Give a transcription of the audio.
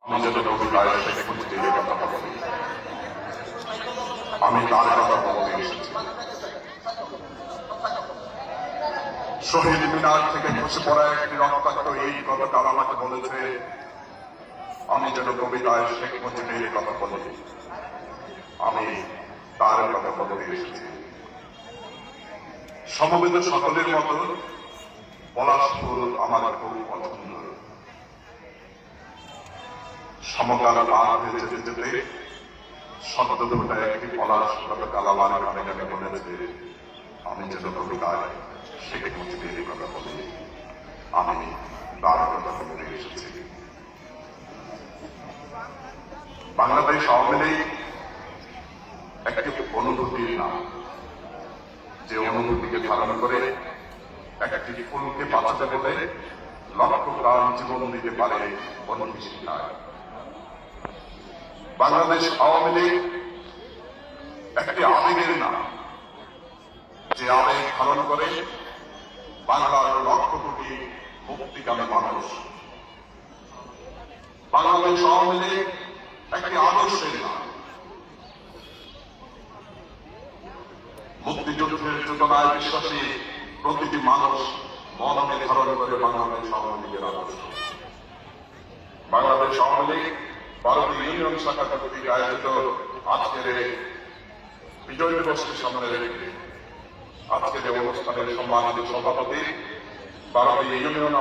আমি যত কবিতায় শেখ মুজিবের কথা বলি, আমি তার কথা বলতে এসেছি। শহীদ মিনার থেকে খসে পড়া একটি রক্তাক্ত এই গতকাল আমাকে বলেছে আমি যেন কবিতায় শেখ মুজিবের কথা বলি, আমি তার কথা বলতে এসেছি। সমবেত সকলের মতো পলাশ ফুল আমার খুব পছন্দ। সমকাল পার হয়ে যেতে যেতে শব্দ ফোটায় একটি পলাশ গতকাল আমার গানে গানে বলেছে আমি যেন কবিতায় শেখ মুজিবের কথা বলি, আমি তার কথা বলতে এসেছি। বাংলাদেশ আওয়ামী লীগ একটি অনুভূতির নাম, যে অনুভূতিকে ধারণ করে একটি ফুলকে বাঁচাতে বলে লক্ষ প্রাণ জীবন দিতে পারে অনুভূতিটায়। বাংলাদেশ আওয়ামী লীগ একটি আবেগের নাম, যে আবেগ ধারণ করে বাংলার লক্ষ কোটি মুক্তিকামী মানুষ। বাংলাদেশ আওয়ামী লীগ একটি আদর্শের নাম, মুক্তিযুদ্ধের চেতনায় বিশ্বাসী প্রতিটি মানুষ মননে ধারণ করে বাংলাদেশ আওয়ামী লীগের আদর্শ। বাংলাদেশ আওয়ামী লীগ ভারতীয় ইউনিয়ন শাখা কর্তৃক আয়োজিত আজকের বিজয় দিবসকে সামনে রেখে আজকের অনুষ্ঠানের সম্মানিত সভাপতি ভারতীয় ইউনিয়ন